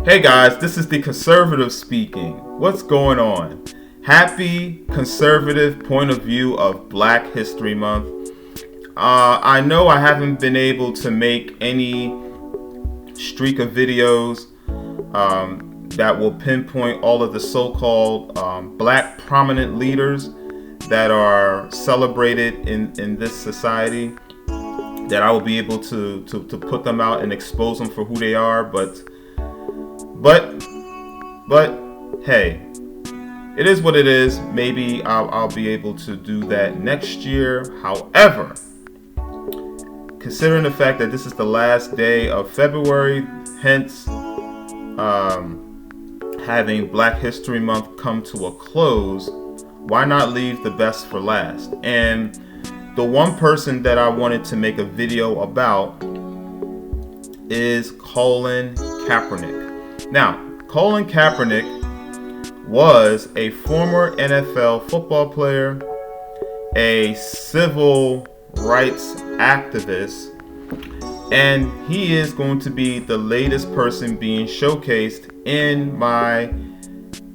Hey guys, this is the conservative speaking. What's going on? Happy conservative point of view of Black History Month. I know I haven't been able to make any streak of videos that will pinpoint all of the so-called Black prominent leaders that are celebrated in this society, that I will be able to put them out and expose them for who they are, but hey, it is what it is. Maybe I'll be able to do that next year. However, considering the fact that this is the last day of February, hence having Black History Month come to a close, why not leave the best for last? And the one person that I wanted to make a video about is Colin Kaepernick. Now, Colin Kaepernick was a former NFL football player, a civil rights activist, and he is going to be the latest person being showcased in my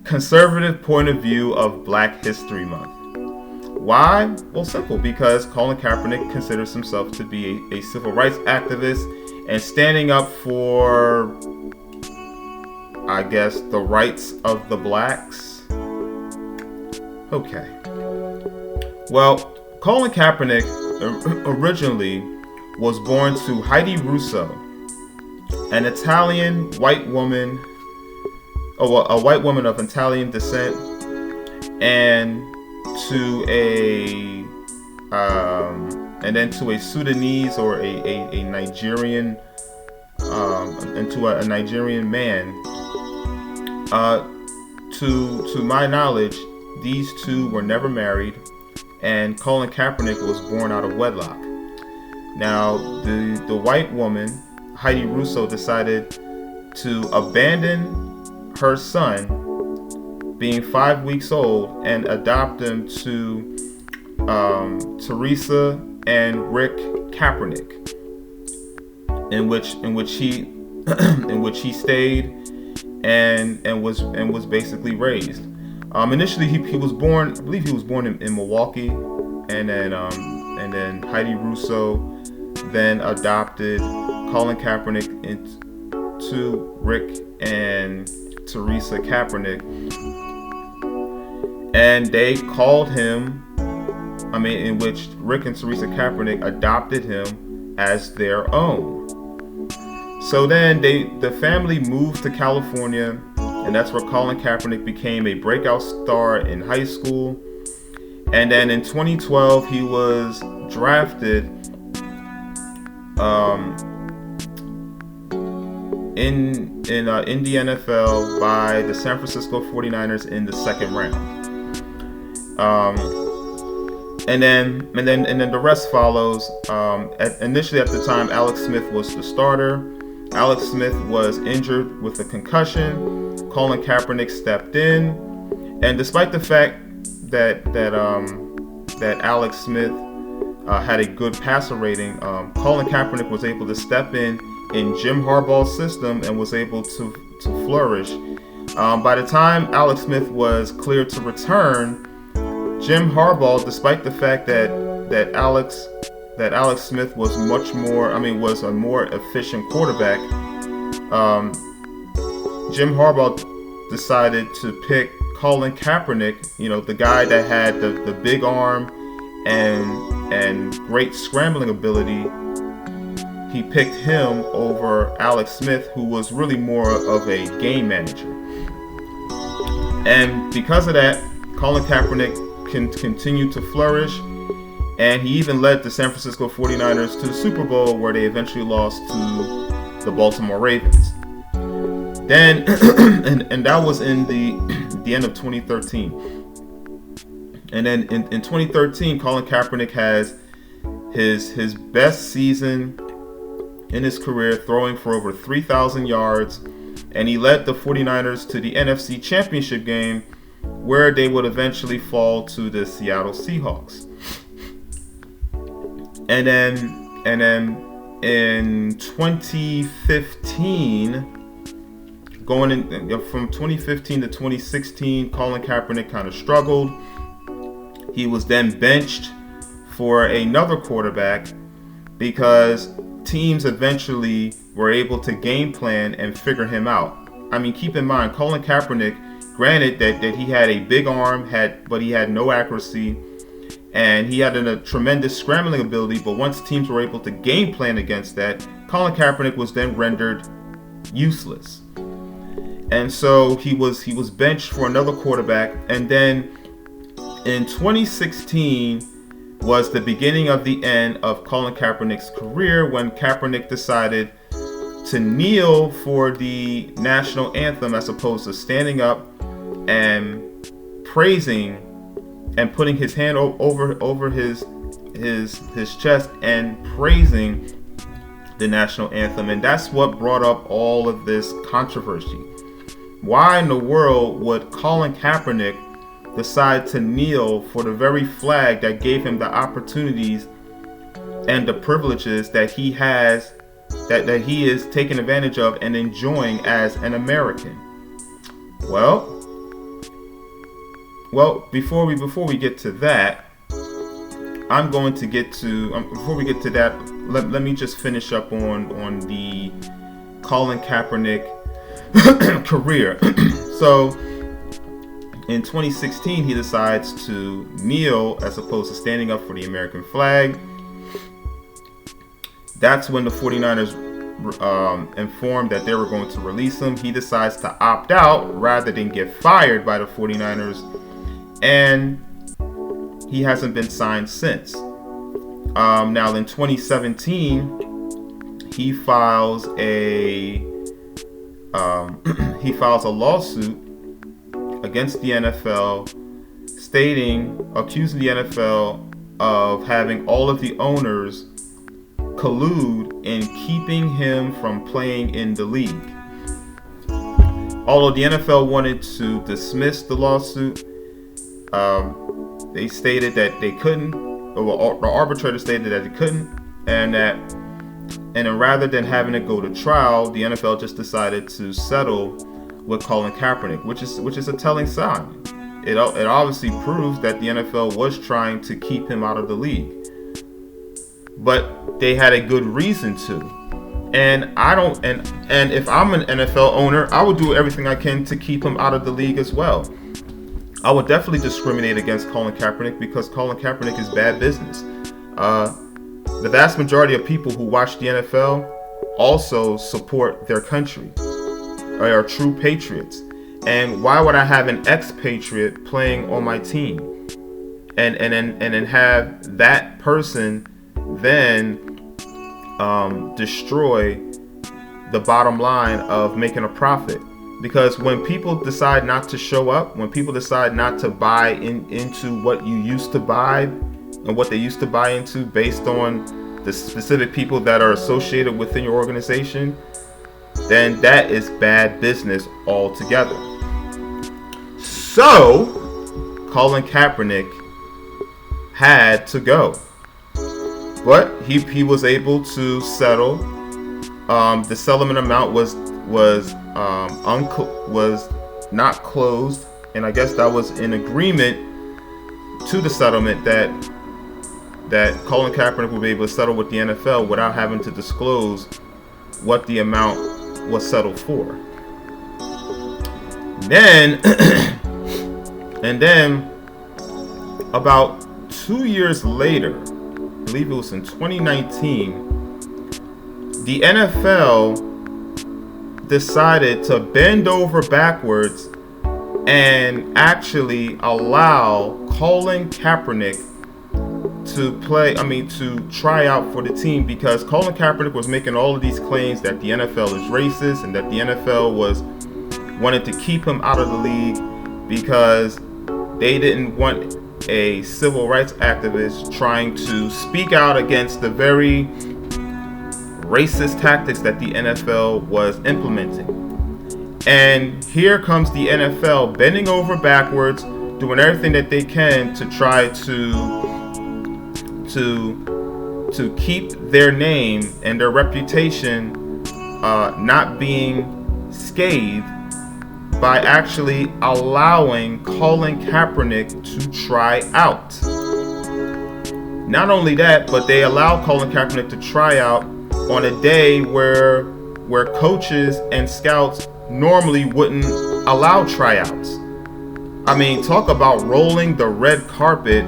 conservative point of view of Black History Month. Why? Well, simple, because Colin Kaepernick considers himself to be a civil rights activist and standing up for, I guess, the rights of the blacks. Okay. Well, Colin Kaepernick originally was born to Heidi Russo, an Italian white woman, a white woman of Italian descent, and then to a Sudanese or a Nigerian, and to a Nigerian man. To my knowledge, these two were never married, and Colin Kaepernick was born out of wedlock. Now, the white woman, Heidi Russo, decided to abandon her son, being 5 weeks old, and adopt him to Teresa and Rick Kaepernick, in which he stayed and was basically raised. Initially, he was born. I believe he was born in Milwaukee, and then Heidi Russo then adopted Colin Kaepernick into Rick and Teresa Kaepernick, and they called him. In which Rick and Teresa Kaepernick adopted him as their own. So then the family moved to California, and that's where Colin Kaepernick became a breakout star in high school. And then in 2012, he was drafted in the NFL by the San Francisco 49ers in the second round. And then the rest follows. Initially, at the time, Alex Smith was the starter. Alex Smith was injured with a concussion. Colin Kaepernick stepped in, and despite the fact that Alex Smith had a good passer rating, Colin Kaepernick was able to step in Jim Harbaugh's system and was able to flourish. By the time Alex Smith was cleared to return, Jim Harbaugh, despite the fact that Alex Smith was was a more efficient quarterback, Jim Harbaugh decided to pick Colin Kaepernick, the guy that had the big arm and great scrambling ability. He picked him over Alex Smith, who was really more of a game manager. And because of that, Colin Kaepernick continued to flourish, and he even led the San Francisco 49ers to the Super Bowl, where they eventually lost to the Baltimore Ravens. Then, and that was in the end of 2013. And then in 2013, Colin Kaepernick has his best season in his career, throwing for over 3,000 yards, and he led the 49ers to the NFC Championship game, where they would eventually fall to the Seattle Seahawks. And then in 2015, going in from 2015 to 2016, Colin Kaepernick kind of struggled. He was then benched for another quarterback because teams eventually were able to game plan and figure him out. I mean, keep in mind, Colin Kaepernick, granted that he had a big arm, but he had no accuracy, and he had a tremendous scrambling ability. But once teams were able to game plan against that, Colin Kaepernick was then rendered useless. And so he was benched for another quarterback. And then in 2016 was the beginning of the end of Colin Kaepernick's career, when Kaepernick decided to kneel for the national anthem as opposed to standing up and praising and putting his hand over his chest and praising the national anthem. And that's what brought up all of this controversy. Why in the world would Colin Kaepernick decide to kneel for the very flag that gave him the opportunities and the privileges that he has, that he is taking advantage of and enjoying as an American? Well, before we get to that, before we get to that, let me just finish up on the Colin Kaepernick career. So in 2016, he decides to kneel as opposed to standing up for the American flag. That's when the 49ers informed that they were going to release him. He decides to opt out rather than get fired by the 49ers, and he hasn't been signed since. Now in 2017, he files a lawsuit against the NFL, accusing the NFL of having all of the owners collude in keeping him from playing in the league. Although the NFL wanted to dismiss the lawsuit, they stated that they couldn't. Well, the arbitrator stated that they couldn't, and then rather than having it go to trial, the NFL just decided to settle with Colin Kaepernick, which is a telling sign. It obviously proves that the NFL was trying to keep him out of the league, but they had a good reason to. And if I'm an NFL owner, I would do everything I can to keep him out of the league as well. I would definitely discriminate against Colin Kaepernick because Colin Kaepernick is bad business. The vast majority of people who watch the NFL also support their country, are true patriots. And why would I have an expatriate playing on my team, and then have that person then destroy the bottom line of making a profit? Because when people decide not to show up, when people decide not to buy into what you used to buy and what they used to buy into based on the specific people that are associated within your organization, then that is bad business altogether. So, Colin Kaepernick had to go. But he was able to settle. The settlement amount was not closed, and I guess that was in agreement to the settlement that Colin Kaepernick will be able to settle with the NFL without having to disclose what the amount was settled for. Then about 2 years later, I believe it was in 2019, the NFL decided to bend over backwards and actually allow Colin Kaepernick to try out for the team, because Colin Kaepernick was making all of these claims that the NFL is racist and that the NFL wanted to keep him out of the league because they didn't want a civil rights activist trying to speak out against the very racist tactics that the NFL was implementing. And here comes the NFL bending over backwards, doing everything that they can to try to keep their name and their reputation not being scathed by actually allowing Colin Kaepernick to try out. Not only that, but they allowed Colin Kaepernick to try out on a day where coaches and scouts normally wouldn't allow tryouts. I mean, talk about rolling the red carpet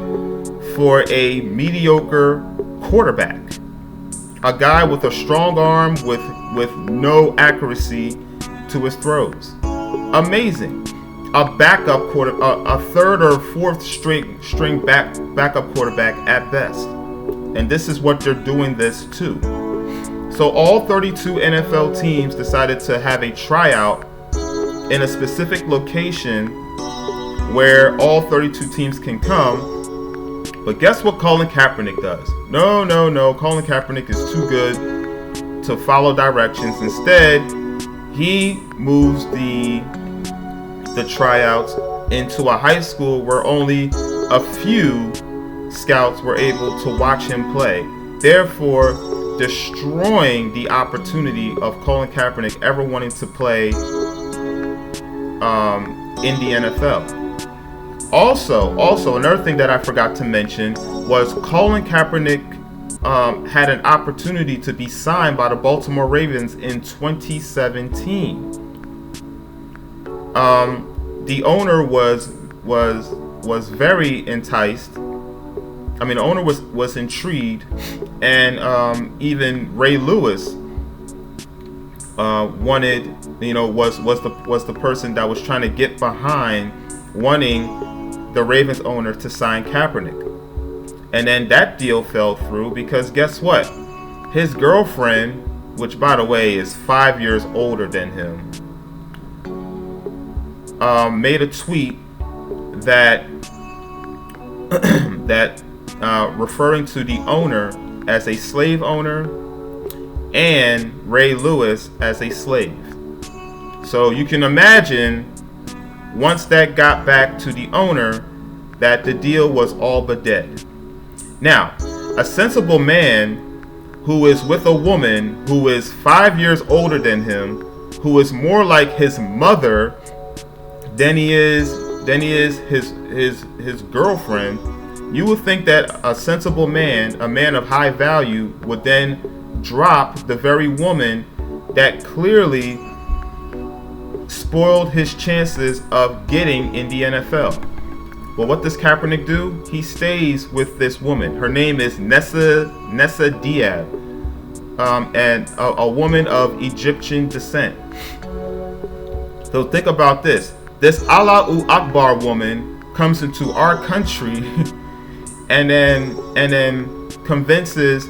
for a mediocre quarterback. A guy with a strong arm with no accuracy to his throws. Amazing. A backup a third or fourth string backup quarterback at best. And this is what they're doing this to. So all 32 NFL teams decided to have a tryout in a specific location where all 32 teams can come. But guess what Colin Kaepernick does? No. Colin Kaepernick is too good to follow directions. Instead, he moves the tryouts into a high school where only a few scouts were able to watch him play, therefore destroying the opportunity of Colin Kaepernick ever wanting to play in the NFL. Also, another thing that I forgot to mention was Colin Kaepernick had an opportunity to be signed by the Baltimore Ravens in 2017. The owner was very enticed. I mean, the owner was intrigued, and even Ray Lewis wanted, was the person that was trying to get behind wanting the Ravens owner to sign Kaepernick. And then that deal fell through because guess what? His girlfriend, which by the way is 5 years older than him, made a tweet that referring to the owner as a slave owner and Ray Lewis as a slave. So you can imagine once that got back to the owner that the deal was all but dead. Now, a sensible man who is with a woman who is 5 years older than him, who is more like his mother than he is his girlfriend, you would think that a sensible man, a man of high value, would then drop the very woman that clearly spoiled his chances of getting in the NFL. But what does Kaepernick do? He stays with this woman. Her name is Nessa Diab, and a woman of Egyptian descent. So think about this. This Allahu Akbar woman comes into our country and then convinces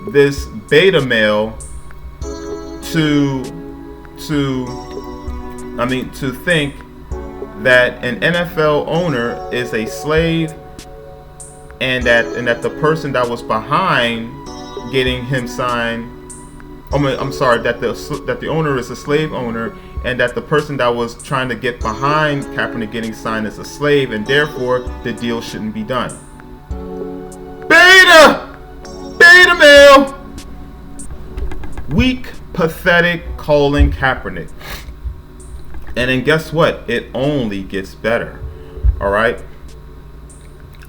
this beta male to think that an NFL owner is a slave, and that the person that was behind getting him signed, that the owner is a slave owner, and that the person that was trying to get behind Kaepernick getting signed is a slave, and therefore the deal shouldn't be done. Beta male, weak, pathetic Colin Kaepernick. And then guess what? It only gets better. All right.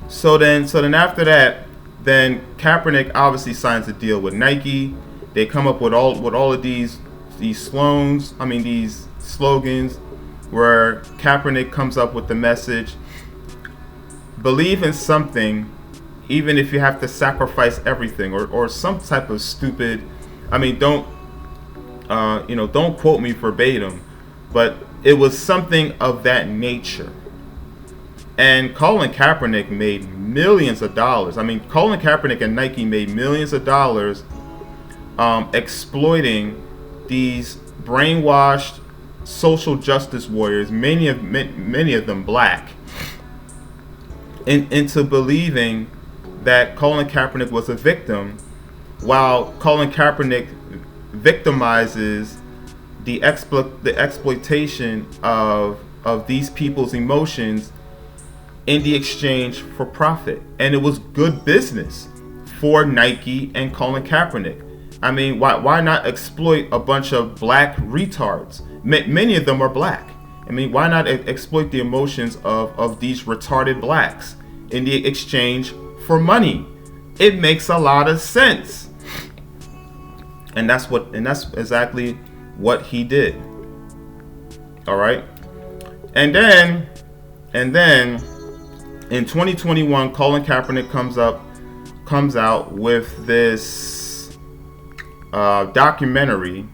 So then after that, then Kaepernick obviously signs a deal with Nike. They come up with all of these slogans where Kaepernick comes up with the message: believe in something, even if you have to sacrifice everything, or some type of stupid. Don't quote me verbatim, but it was something of that nature. And Colin Kaepernick made millions of dollars. Colin Kaepernick and Nike made millions of dollars exploiting these brainwashed social justice warriors, many of them black, into believing that Colin Kaepernick was a victim, while Colin Kaepernick victimizes the exploitation of these people's emotions in the exchange for profit. And it was good business for Nike and Colin Kaepernick. Why not exploit a bunch of black retards? Many of them are black, I mean, why not exploit the emotions of these retarded blacks in the exchange for money? It makes a lot of sense. And that's exactly what he did. All right. And then in 2021, Colin Kaepernick comes out with this documentary.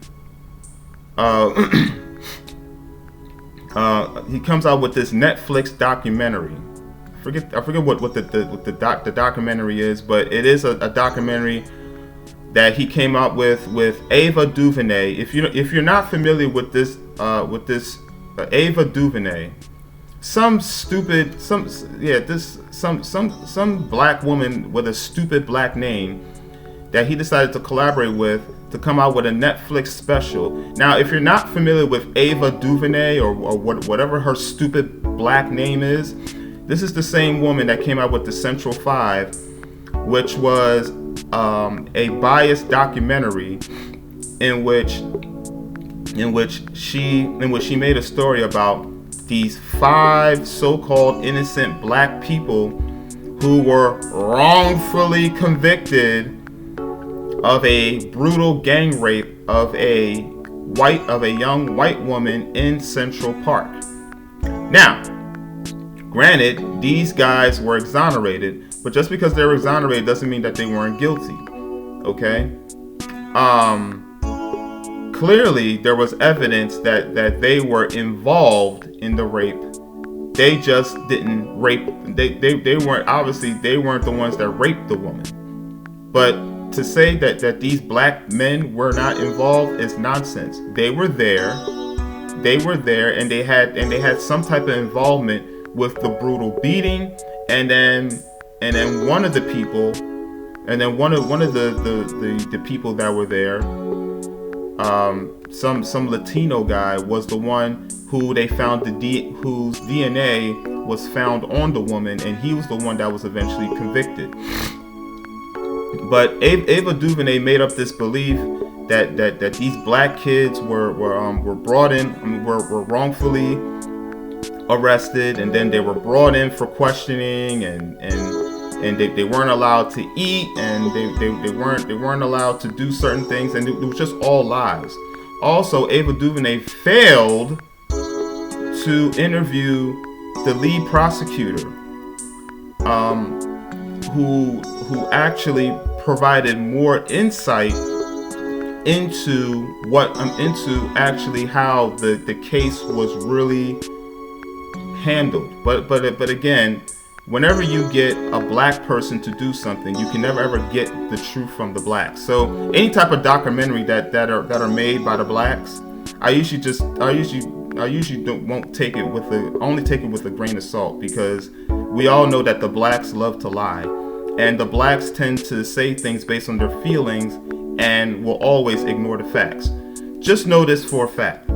He comes out with this Netflix documentary. I forget what the documentary is, but it is a documentary that he came out with Ava DuVernay. If you're not familiar with this Ava DuVernay, some black woman with a stupid black name that he decided to collaborate with to come out with a Netflix special. Now, if you're not familiar with Ava DuVernay or whatever her stupid black name is, this is the same woman that came out with the Central 5, which was a biased documentary in which she made a story about these 5 so-called innocent black people who were wrongfully convicted of a brutal gang rape of a young white woman in Central Park. Now, granted, these guys were exonerated, but just because they were exonerated doesn't mean that they weren't guilty. Okay? Clearly, there was evidence that they were involved in the rape. They just didn't rape. They weren't the ones that raped the woman. But to say that these black men were not involved is nonsense. They were there, and they had some type of involvement with the brutal beating, and then one of the people, the people that were there, some Latino guy was the one who they found whose DNA was found on the woman, and he was the one that was eventually convicted. But Ava DuVernay made up this belief that these black kids were brought in, were wrongfully arrested, and then they were brought in for questioning, and they weren't allowed to eat, and they weren't allowed to do certain things, and it was just all lies. Also, Ava DuVernay failed to interview the lead prosecutor, who actually provided more insight into actually how the case was really handled. But again, whenever you get a black person to do something, you can never ever get the truth from the blacks. So any type of documentary that are made by the blacks, I usually won't take it with a grain of salt, because we all know that the blacks love to lie, and the blacks tend to say things based on their feelings and will always ignore the facts. Just know this for a fact: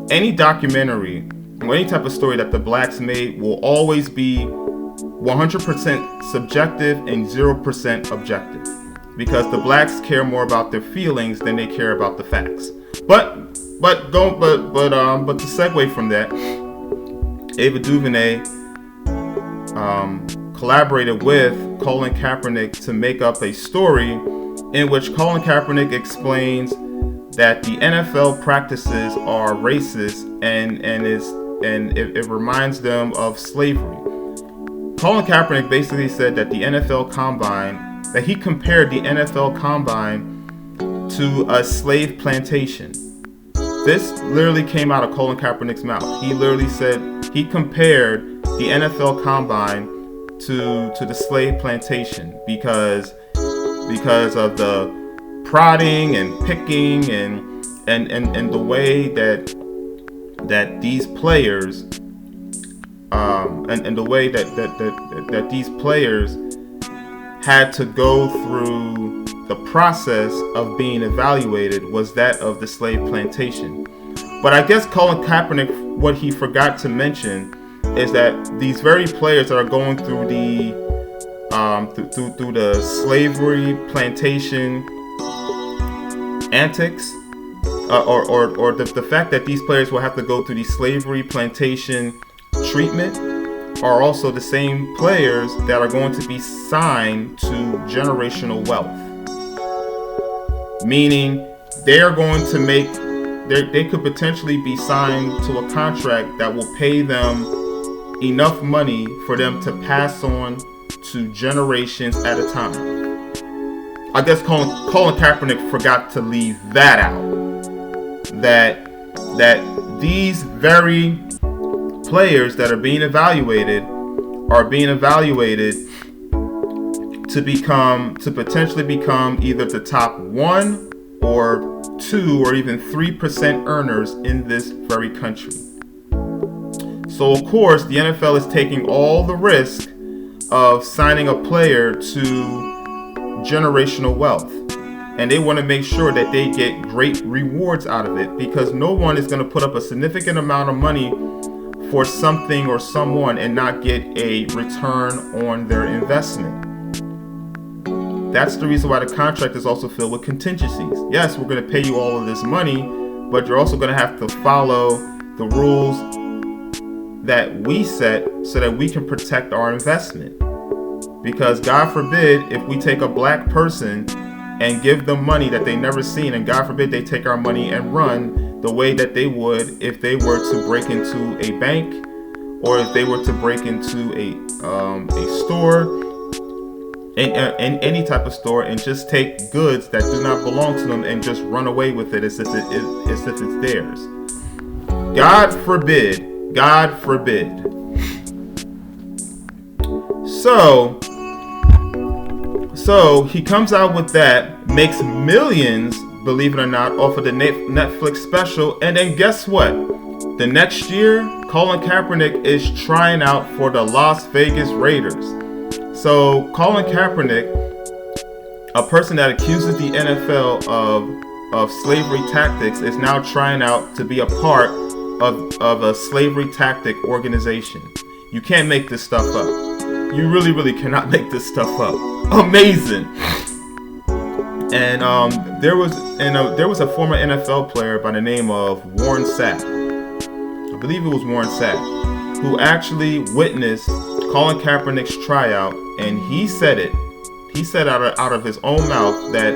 any documentary or any type of story that the blacks made will always be 100% subjective and 0% objective, because the blacks care more about their feelings than they care about the facts. But to segue from that, Ava DuVernay collaborated with Colin Kaepernick to make up a story in which Colin Kaepernick explains that the NFL practices are racist and it reminds them of slavery. Colin Kaepernick basically said that the NFL Combine, that he compared the NFL Combine to a slave plantation. This literally came out of Colin Kaepernick's mouth. He literally said he compared the NFL Combine to the slave plantation because of the prodding and picking and the way that these players and the way that these players had to go through the process of being evaluated was that of the slave plantation. But I guess Colin Kaepernick, what he forgot to mention is that these very players that are going through through the slavery plantation antics, the fact that these players will have to go through the slavery plantation treatment are also the same players that are going to be signed to generational wealth. Meaning they are going to they could potentially be signed to a contract that will pay them enough money for them to pass on to generations at a time. I guess Colin Kaepernick forgot to leave that out. That these very players that are being evaluated to potentially become either the top 1 or 2 or even 3% earners in this very country. So of course the NFL is taking all the risk of signing a player to generational wealth, and they want to make sure that they get great rewards out of it, because no one is going to put up a significant amount of money for something or someone and not get a return on their investment. That's the reason why the contract is also filled with contingencies. Yes, we're going to pay you all of this money, but you're also going to have to follow the rules that we set so that we can protect our investment. Because God forbid if we take a black person and give them money that they never seen, and God forbid they take our money and run the way that they would if they were to break into a bank, or if they were to break into a store, in any type of store, and just take goods that do not belong to them and just run away with it as if it's theirs. God forbid. God forbid. So he comes out with that, makes millions, believe it or not, off of the Netflix special, and then guess what? The next year, Colin Kaepernick is trying out for the Las Vegas Raiders. So Colin Kaepernick, a person that accuses the NFL of slavery tactics, is now trying out to be a part of a slavery tactic organization. You can't make this stuff up. You really, really cannot make this stuff up. Amazing. And there was a former NFL player by the name of Warren Sapp. I believe it was Warren Sapp, who actually witnessed Colin Kaepernick's tryout, and he said it. He said out of his own mouth that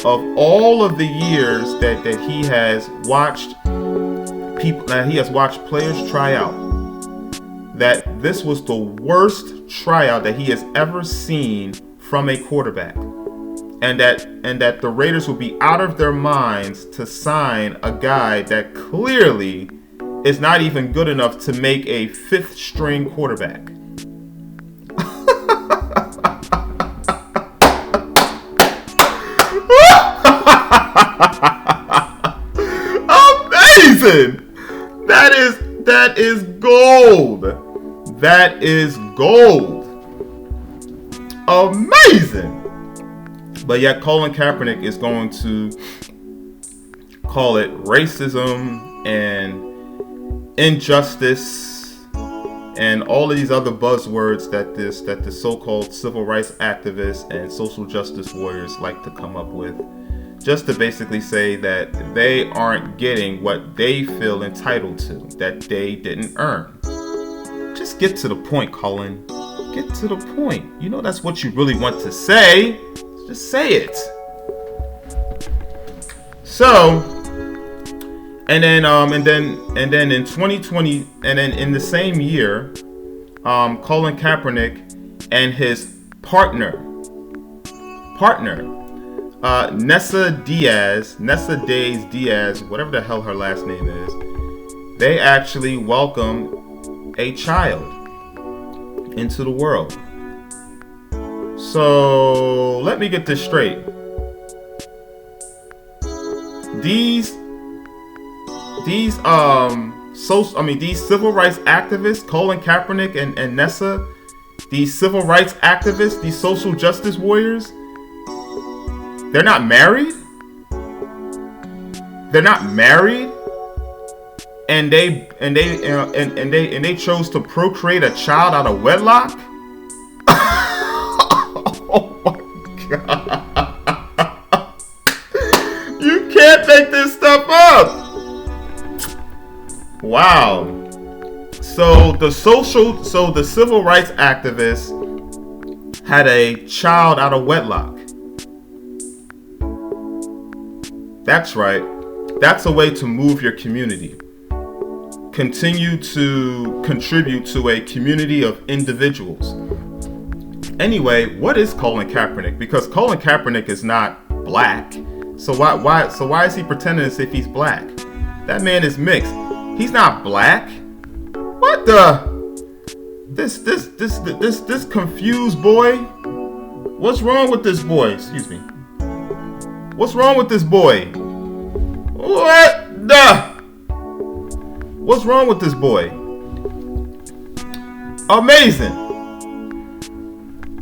of all of the years that he has watched players try out, that this was the worst tryout that he has ever seen from a quarterback, and that the Raiders will be out of their minds to sign a guy that clearly is not even good enough to make a 5th string quarterback. Amazing! That is gold. That is gold. Amazing. But yet Colin Kaepernick is going to call it racism and injustice and all of these other buzzwords that the so-called civil rights activists and social justice warriors like to come up with, just to basically say that they aren't getting what they feel entitled to, that they didn't earn. Just get to the point, Colin. Get to the point. You know that's what you really want to say. Just say it. So, and then in 2020, and then in the same year, Colin Kaepernick and his partner, Nessa Days Diaz, whatever the hell her last name is, they actually welcomed a child into the world. So let me get this straight. These civil rights activists, Colin Kaepernick and Nessa, these civil rights activists, these social justice warriors, they're not married. They're not married, and they chose to procreate a child out of wedlock. Oh my God! You can't make this stuff up. Wow. So the civil rights activist had a child out of wedlock. That's right. That's a way to move your community. Continue to contribute to a community of individuals. Anyway, what is Colin Kaepernick? Because Colin Kaepernick is not black. So why is he pretending as if he's black? That man is mixed. He's not black. What the? This confused boy? What's wrong with this boy? Excuse me. What's wrong with this boy? What the? What's wrong with this boy? Amazing.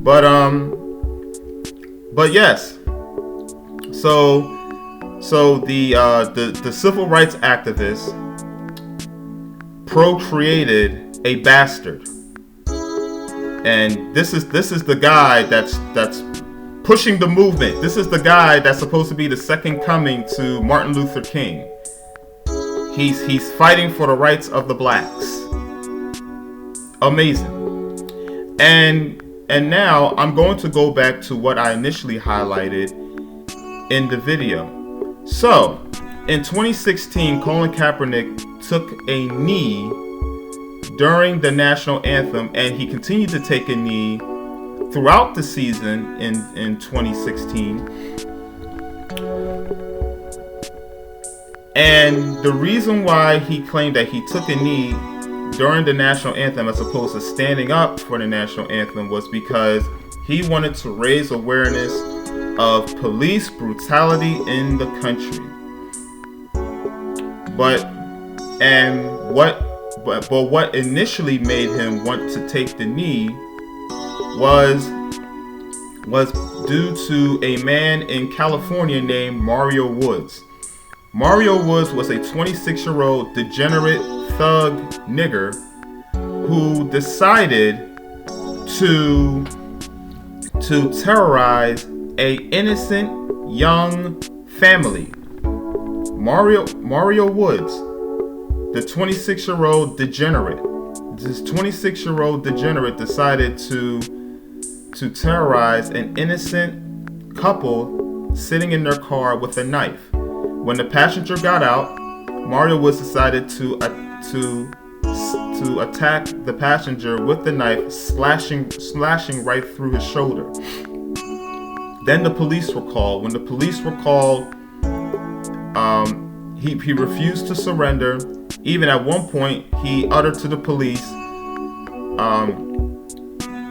But yes. So the civil rights activist procreated a bastard. And this is the guy that's pushing the movement. This is the guy that's supposed to be the second coming to Martin Luther King. He's fighting for the rights of the blacks. Amazing. And now I'm going to go back to what I initially highlighted in the video. So, in 2016, Colin Kaepernick took a knee during the national anthem, and he continued to take a knee throughout the season in 2016. And the reason why he claimed that he took a knee during the national anthem as opposed to standing up for the national anthem was because he wanted to raise awareness of police brutality in the country. But what initially made him want to take the knee was due to a man in California named Mario Woods. Mario Woods was a 26-year-old degenerate thug nigger who decided to terrorize a innocent young family. Mario Woods, the 26-year-old degenerate. This 26-year-old degenerate decided to terrorize an innocent couple sitting in their car with a knife. When the passenger got out, Mario Woods decided to attack the passenger with the knife, slashing right through his shoulder. Then the police were called. When the police were called, he refused to surrender. Even at one point, he uttered to the police,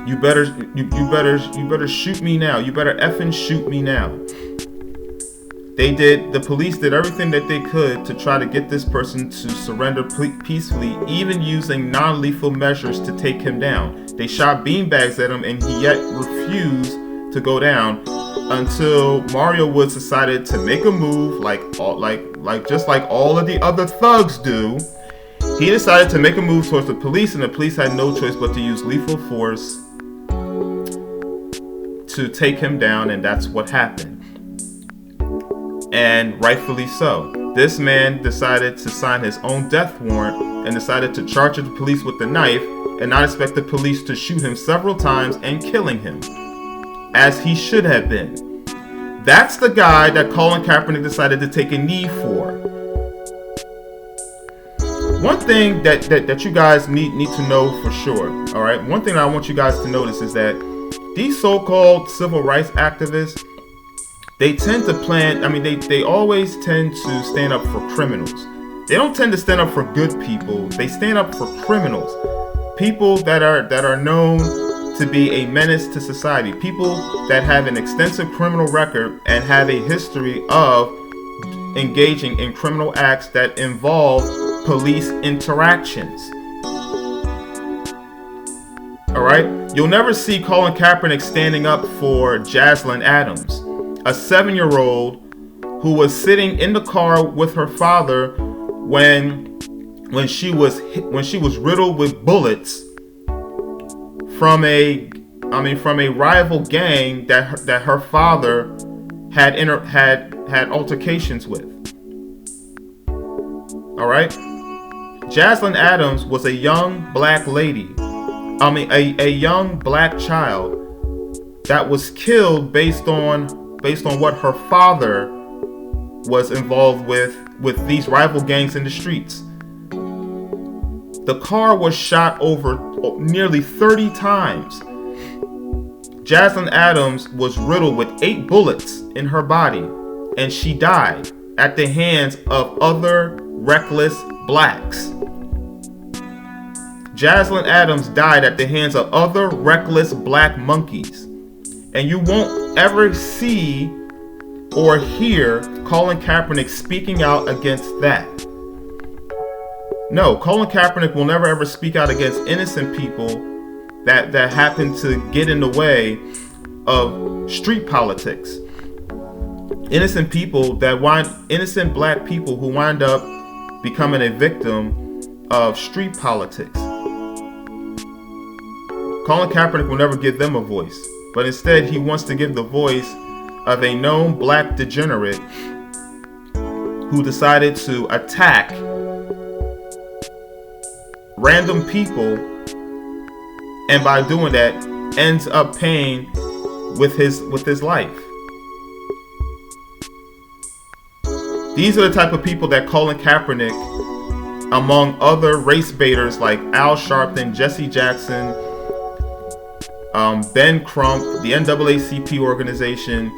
"You better shoot me now. You better effing shoot me now." The police did everything that they could to try to get this person to surrender peacefully, even using non-lethal measures to take him down. They shot beanbags at him, and he yet refused to go down until Mario Woods decided to make a move, just like all of the other thugs do. He decided to make a move towards the police, and the police had no choice but to use lethal force to take him down, and that's what happened. And rightfully so. This man decided to sign his own death warrant and decided to charge the police with the knife and not expect the police to shoot him several times and killing him, as he should have been. That's the guy that Colin Kaepernick decided to take a knee for. One thing that you guys need to know for sure, all right? One thing I want you guys to notice is that these so-called civil rights activists, they tend to they always tend to stand up for criminals. They don't tend to stand up for good people. They stand up for criminals. People that are known to be a menace to society. People that have an extensive criminal record and have a history of engaging in criminal acts that involve police interactions. Alright? You'll never see Colin Kaepernick standing up for Jaslyn Adams, a 7-year-old who was sitting in the car with her father when she was riddled with bullets from a rival gang that her father had altercations with. All right, Jaslyn Adams was a young black lady. A young black child that was killed based on what her father was involved with these rival gangs in the streets. The car was shot over nearly 30 times. Jaslyn Adams was riddled with 8 bullets in her body, and she died at the hands of other reckless blacks. Jaslyn Adams died at the hands of other reckless black monkeys. And you won't ever see or hear Colin Kaepernick speaking out against that. No, Colin Kaepernick will never ever speak out against innocent people that happen to get in the way of street politics. Innocent black people who wind up becoming a victim of street politics. Colin Kaepernick will never give them a voice, but instead he wants to give the voice of a known black degenerate who decided to attack random people, and by doing that ends up paying with his life. These are the type of people that Colin Kaepernick, among other race baiters like Al Sharpton, Jesse Jackson, Ben Crump, the NAACP organization,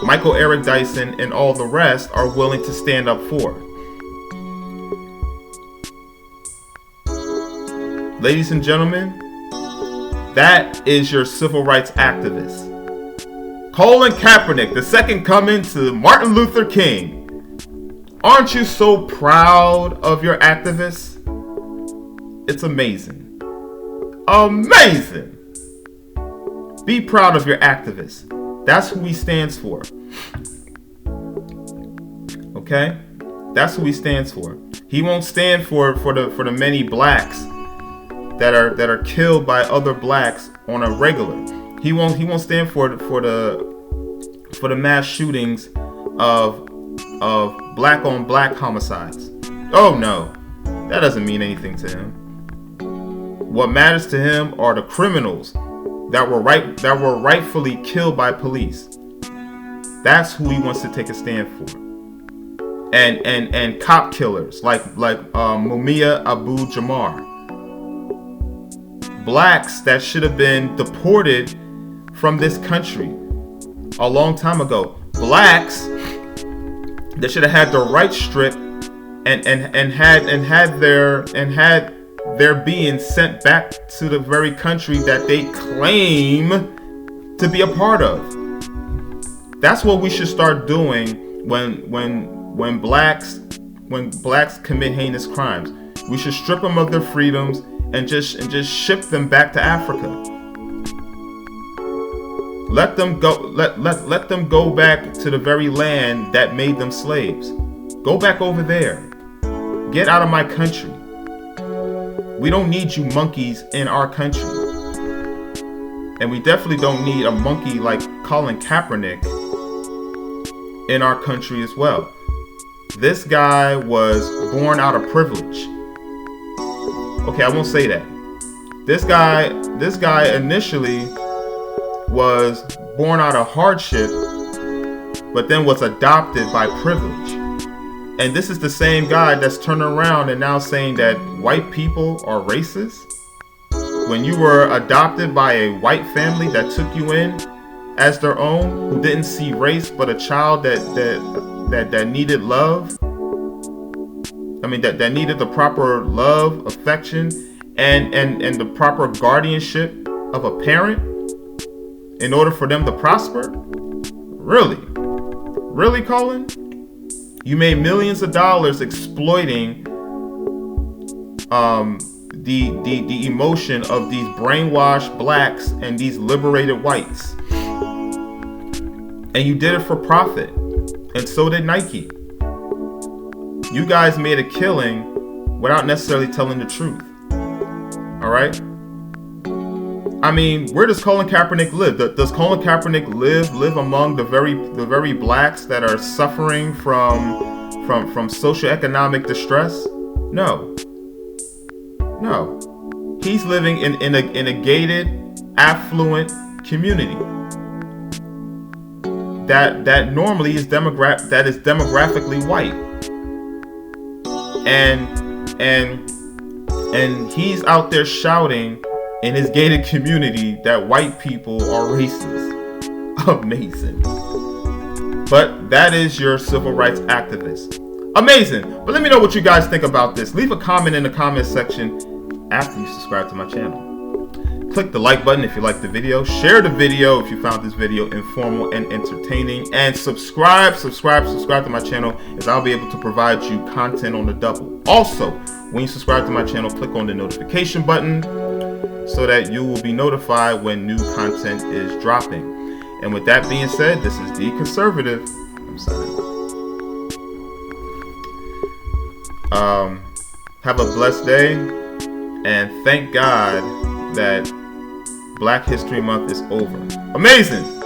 Michael Eric Dyson, and all the rest are willing to stand up for. Ladies and gentlemen, that is your civil rights activist. Colin Kaepernick, the second coming to Martin Luther King. Aren't you so proud of your activists? It's amazing. Amazing! Be proud of your activists. That's who he stands for. Okay? That's who he stands for. He won't stand for the many blacks that are killed by other blacks on a regular. He won't stand for the mass shootings of black on black homicides. Oh no. That doesn't mean anything to him. What matters to him are the criminals that were rightfully killed by police. That's who he wants to take a stand for. And cop killers like Mumia Abu Jamar. Blacks that should have been deported from this country a long time ago. Blacks that should have had their rights stripped and had their being sent back to the very country that they claim to be a part of. That's what we should start doing when blacks commit heinous crimes. We should strip them of their freedoms and just ship them back to Africa. Let them go. Let them go back to the very land that made them slaves. Go back over there. Get out of my country. We don't need you monkeys in our country. And we definitely don't need a monkey like Colin Kaepernick in our country as well. This guy was born out of privilege. Okay, I won't say that. This guy initially was born out of hardship, but then was adopted by privilege. And this is the same guy that's turning around and now saying that white people are racist. When you were adopted by a white family that took you in as their own, who didn't see race but a child that needed love. I mean that needed the proper love, affection, and the proper guardianship of a parent in order for them to prosper? Really? Really, Colin? You made millions of dollars exploiting the emotion of these brainwashed blacks and these liberated whites. And you did it for profit. And so did Nike. You guys made a killing without necessarily telling the truth. Alright? I mean, where does Colin Kaepernick live? Does Colin Kaepernick live among the very blacks that are suffering from socioeconomic distress? No. No. He's living in a gated, affluent community that normally is demographically white. And he's out there shouting in his gated community that white people are racist. Amazing. But that is your civil rights activist. Amazing. But let me know what you guys think about this. Leave a comment in the comment section after you subscribe to my channel. Click the like button if you liked the video. Share the video if you found this video informal and entertaining. And subscribe to my channel, as I'll be able to provide you content on the double. Also, when you subscribe to my channel, click on the notification button so that you will be notified when new content is dropping. And with that being said, this is The Conservative. I'm signing off. Have a blessed day, and thank God that Black History Month is over. Amazing!